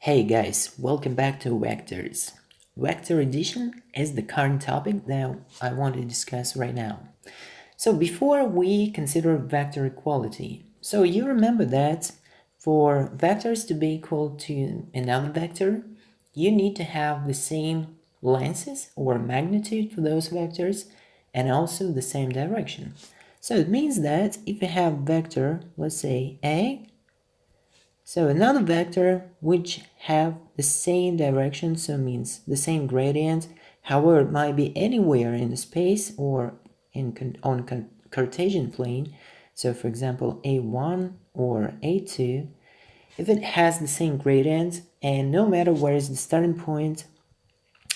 Hey guys, welcome back to Vectors. Vector addition is the current topic that I want to discuss right now. So before we consider vector equality, so you remember that for vectors to be equal to another vector, you need to have the same lengths or magnitude for those vectors and also the same direction. So it means that if you have vector, let's say A, so another vector which have the same direction, so means the same gradient, however it might be anywhere in the space or on Cartesian plane, so for example A1 or A2, if it has the same gradient and no matter where is the starting point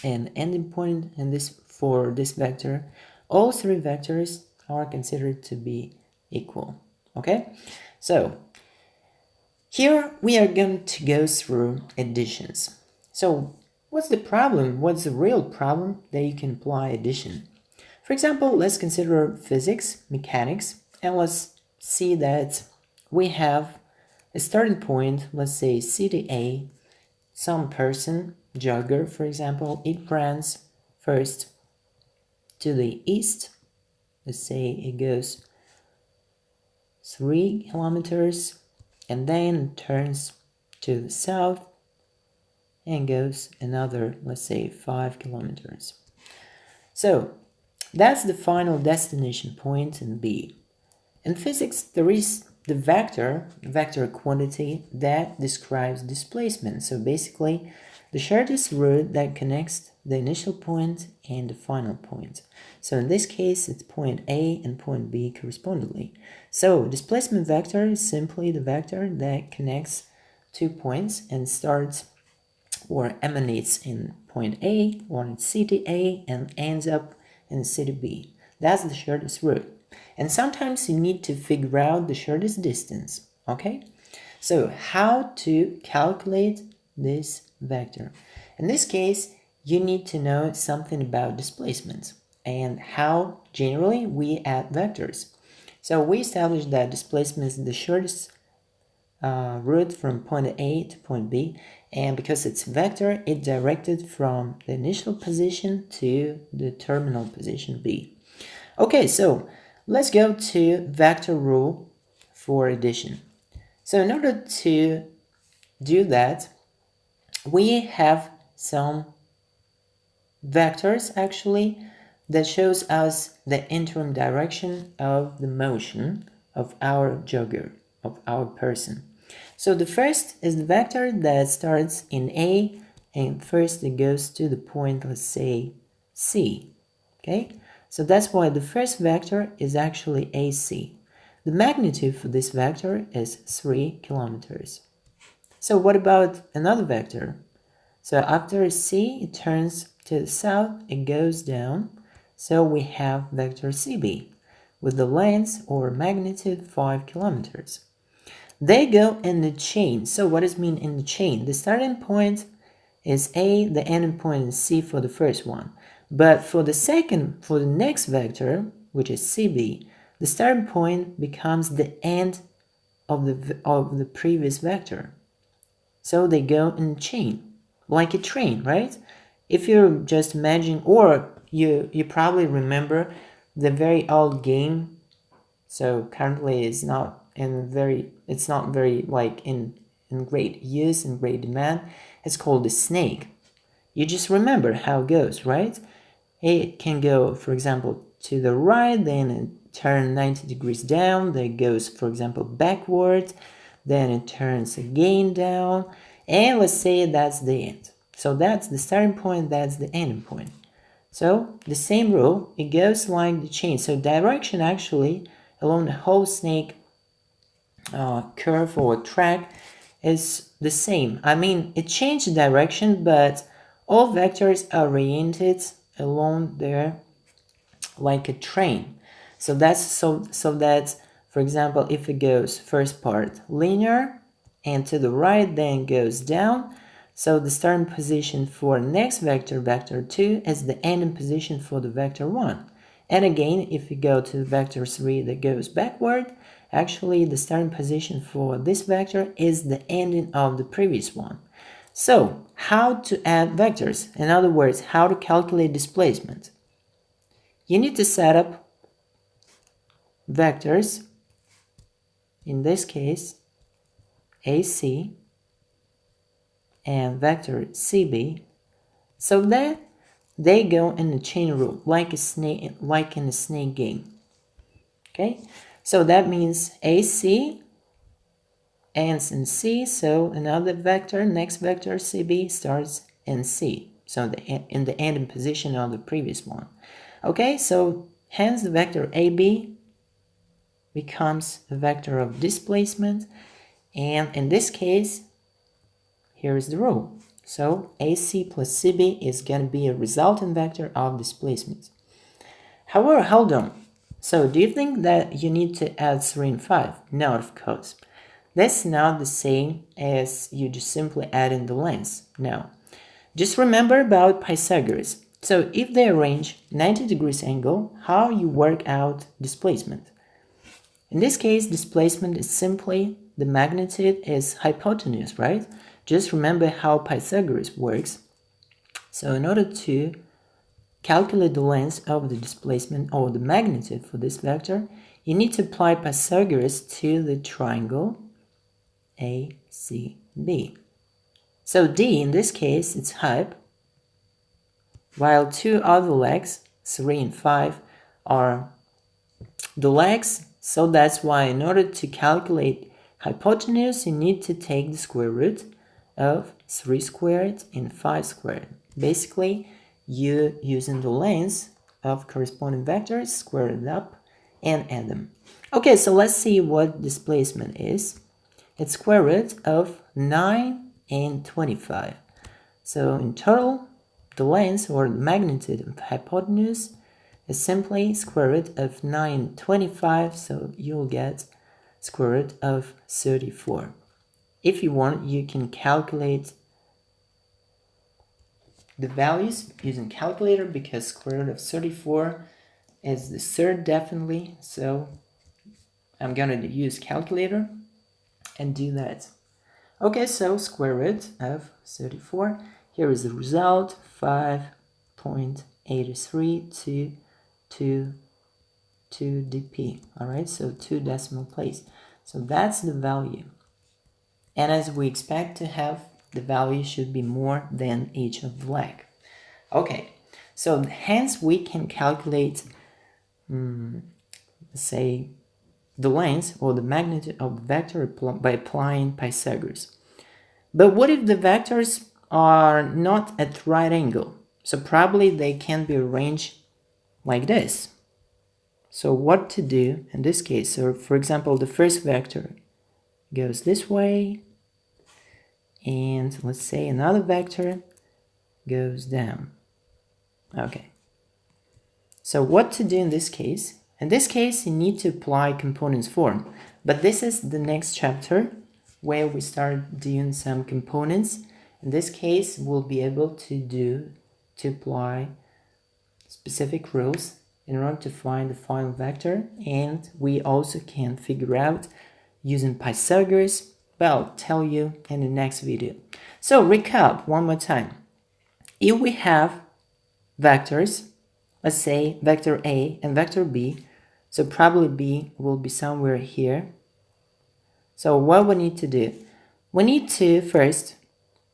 and ending point in for this vector, all three vectors are considered to be equal. Okay, so here we are going to go through additions. So what's the problem? What's the real problem that you can apply addition? For example, let's consider physics, mechanics, and let's see that we have a starting point, let's say city A, some person, jogger for example, it runs first to the east, let's say it goes 3 kilometers, and then turns to the south and goes another, let's say 5 kilometers. So that's the final destination point in B. In physics, there is the vector quantity that describes displacement. So basically, the shortest route that connects the initial point and the final point. So in this case, it's point A and point B correspondingly. So displacement vector is simply the vector that connects 2 points and starts or emanates in point A or in city A and ends up in city B. That's the shortest route. And sometimes you need to figure out the shortest distance, okay? So how to calculate this vector? In this case, you need to know something about displacements and how generally we add vectors. So we established that displacement is the shortest route from point A to point B, and because it's vector, it's directed from the initial position to the terminal position B. Okay, so let's go to vector rule for addition. So in order to do that, we have some vectors actually that shows us the interim direction of the motion of our jogger, of our person. So the first is the vector that starts in A and first it goes to the point, let's say C. Okay, so that's why the first vector is actually AC. The magnitude for this vector is 3 kilometers. So what about another vector? So after C, it turns to the south, it goes down. So we have vector CB with the length or magnitude 5 kilometers. They go in the chain. So what does it mean in the chain? The starting point is A, the ending point is C for the first one. But for the next vector, which is CB, the starting point becomes the end of the previous vector. So they go in a chain, like a train, right? If you just imagine, or you probably remember the very old game. So currently it's not very like in great use and great demand. It's called the snake. You just remember how it goes, right? It can go, for example, to the right, then it turns 90 degrees down, then it goes, for example, backwards, then it turns again down, and let's say that's the end. So that's the starting point, that's the ending point. So the same rule, it goes like the chain. So direction actually along the whole snake curve or track is the same. I mean, it changed direction, but all vectors are oriented along there like a train. So that's that, for example, if it goes first part linear and to the right, then goes down. So the starting position for next vector, vector 2, is the ending position for the vector 1. And again, if you go to vector 3 that goes backward, actually the starting position for this vector is the ending of the previous one. So, how to add vectors? In other words, how to calculate displacement? You need to set up vectors, in this case, AC and vector CB, so that they go in a chain rule, like in a snake game. Okay, so that means AC ends in C, so another vector, next vector CB starts in C, so in the ending position of the previous one. Okay, so hence the vector AB becomes a vector of displacement, and in this case, here is the rule. So AC plus CB is going to be a resultant vector of displacement. However, hold on. So do you think that you need to add 3 and 5? No, of course. That's not the same as you just simply add in the lengths. No. Just remember about Pythagoras. So if they arrange 90 degrees angle, how you work out displacement? In this case, displacement is simply the magnitude is hypotenuse, right? Just remember how Pythagoras works. So in order to calculate the length of the displacement or the magnitude for this vector, you need to apply Pythagoras to the triangle ACB. So D, in this case, it's hyp, while two other legs, 3 and 5, are the legs. So that's why in order to calculate hypotenuse, you need to take the square root of 3 squared and 5 squared. Basically, you using the lengths of corresponding vectors, square it up and add them. Okay, so let's see what displacement is. It's square root of 9 and 25. So in total, the length or the magnitude of hypotenuse is simply square root of 9 and 25, so you'll get square root of 34. If you want, you can calculate the values using calculator, because square root of 34 is the third definitely, so I'm gonna use calculator and do that. Okay, so square root of 34, here is the result, 5.83 to 2 dp. All right, so 2 decimal place. So that's the value, and as we expect to have, the value should be more than each of the leg. Okay, so hence we can calculate, say, the length or the magnitude of the vector by applying Pythagoras. But what if the vectors are not at right angle? So probably they can be arranged like this. So what to do in this case? So for example, the first vector goes this way, and let's say another vector goes down. Okay. So what to do in this case? In this case, you need to apply components form. But this is the next chapter where we start doing some components. In this case, we'll be able to apply specific rules in order to find the final vector, and we also can figure out using Pythagoras, but I'll tell you in the next video. So recap one more time. If we have vectors, let's say vector A and vector B, so probably B will be somewhere here. So what we need to do? We need to first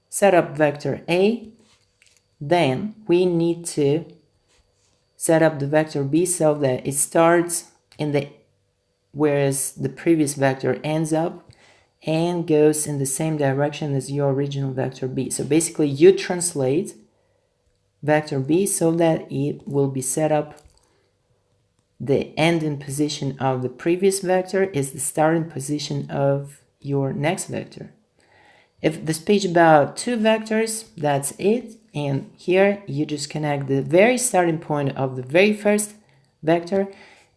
set up vector A, then we need to set up the vector B so that it starts in the whereas the previous vector ends up and goes in the same direction as your original vector B. So basically you translate vector B so that it will be set up, the ending position of the previous vector is the starting position of your next vector. If the page about two vectors, that's it. And here you just connect the very starting point of the very first vector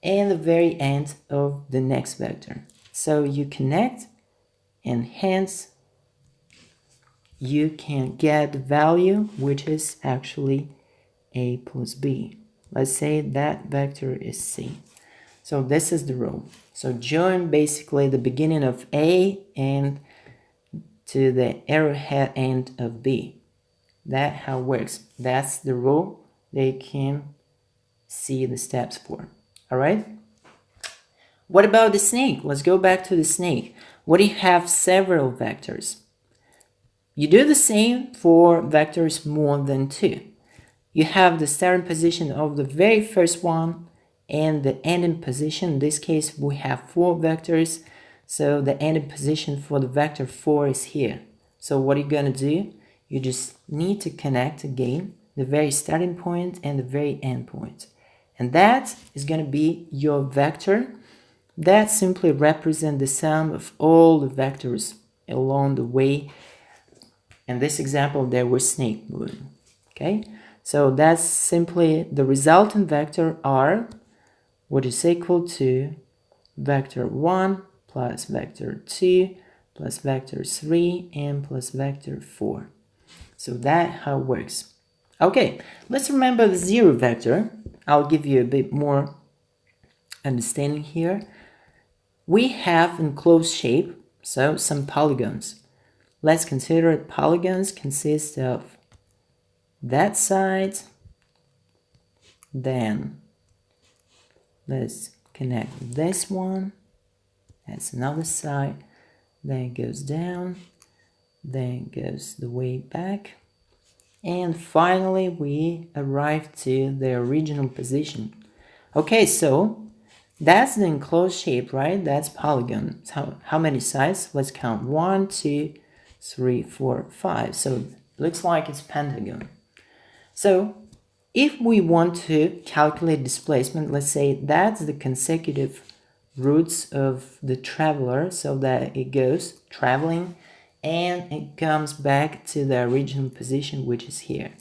and the very end of the next vector. So you connect, and hence you can get the value, which is actually A plus B. Let's say that vector is C. So this is the rule. So join basically the beginning of A and to the arrowhead end of B. That's how it works. That's the rule they can see the steps for. Alright? What about the snake? Let's go back to the snake. What do you have several vectors? You do the same for vectors more than 2. You have the starting position of the very first one and the ending position. In this case, we have 4 vectors. So the ending position for the vector 4 is here. So what are you going to do? You just need to connect again the very starting point and the very end point. And that is going to be your vector. That simply represents the sum of all the vectors along the way. In this example, there was snake moving. Okay, so that's simply the resultant vector R, which is equal to vector 1 plus vector 2 plus vector 3 and plus vector 4. So that's how it works. Okay, let's remember the 0 vector. I'll give you a bit more understanding here. We have enclosed shape, so some polygons. Let's consider polygons consist of that side, then let's connect this one, that's another side, then it goes down, then it goes the way back, and finally we arrive to the original position. Okay, so that's the enclosed shape, right? That's polygon. So how many sides? Let's count. 1, 2, 3, 4, 5. So it looks like it's pentagon. So if we want to calculate displacement, let's say that's the consecutive routes of the traveler, so that it goes traveling and it comes back to the original position, which is here.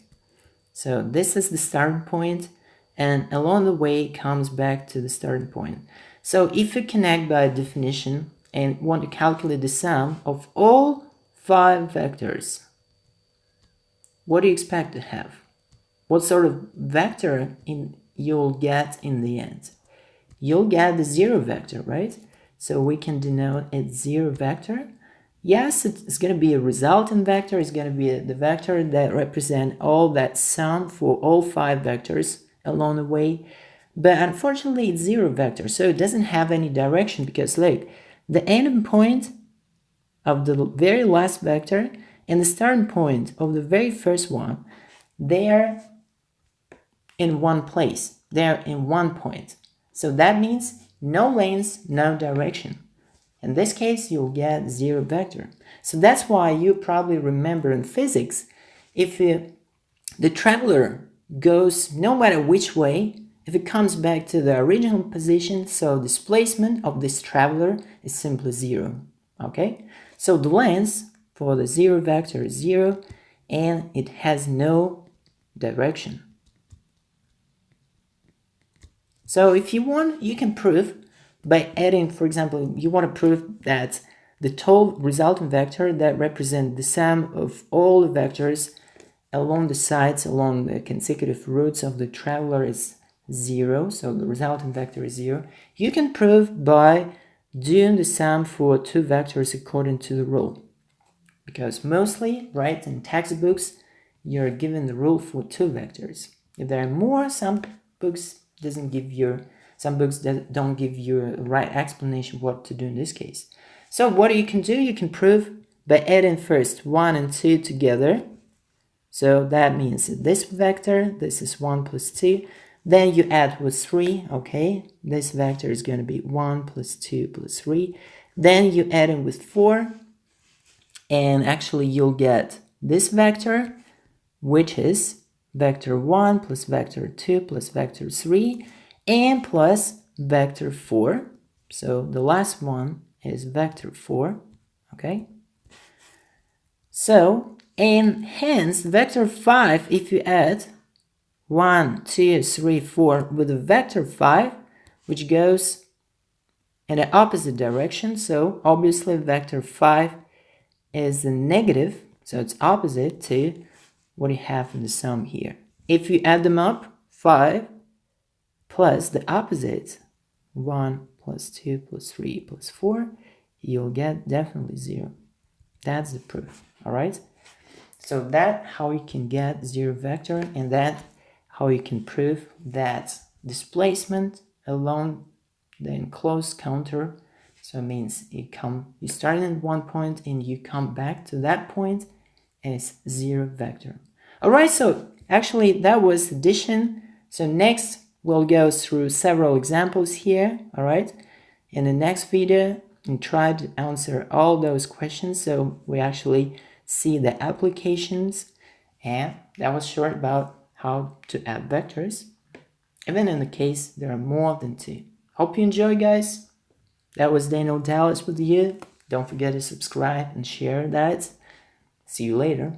So this is the starting point, and along the way it comes back to the starting point. So if you connect by definition and want to calculate the sum of all 5 vectors, what do you expect to have? What sort of vector you'll get in the end? You'll get the 0 vector, right? So we can denote it 0 vector. Yes, it's going to be a resultant vector. It's going to be the vector that represents all that sum for all 5 vectors along the way. But unfortunately, it's 0 vector, so it doesn't have any direction because look, the ending point of the very last vector and the starting point of the very first one, they're in one place. They're in one point. So that means no lanes, no direction. In this case, you'll get 0 vector. So that's why you probably remember in physics, if the traveler goes no matter which way, if it comes back to the original position, so displacement of this traveler is simply 0. Okay? So the length for the 0 vector is 0 and it has no direction. So if you want, you can prove by adding, for example, you want to prove that the total resultant vector that represents the sum of all the vectors along the sides, along the consecutive routes of the traveler is 0, so the resultant vector is 0. You can prove by doing the sum for 2 vectors according to the rule. Because mostly, right, in textbooks, you're given the rule for 2 vectors. If there are more, some books don't give you a right explanation what to do in this case. So what you can do, you can prove by adding first 1 and 2 together. So that means this vector, this is 1 plus 2. Then you add with 3, okay? This vector is going to be 1 plus 2 plus 3. Then you add in with 4. And actually you'll get this vector, which is vector 1 plus vector 2 plus vector 3 and plus vector 4. So the last one is vector 4, okay? So, and hence vector 5, if you add 1, 2, 3, 4 with a vector 5, which goes in the opposite direction, so obviously vector 5 is the negative, so it's opposite to what you have in the sum here. If you add them up, 5 plus the opposite, 1 plus 2 plus 3 plus 4, you'll get definitely 0. That's the proof. All right. So that how you can get zero vector, and that how you can prove that displacement along the enclosed counter. So it means you start at one point and you come back to that point, and it's zero vector. All right. So actually that was addition. So next we'll go through several examples here. All right. In the next video, and try to answer all those questions so we actually see the applications. And that was short about how to add vectors. Even in the case there are more than two. Hope you enjoy, guys. That was Daniel Dallas with you. Don't forget to subscribe and share that. See you later.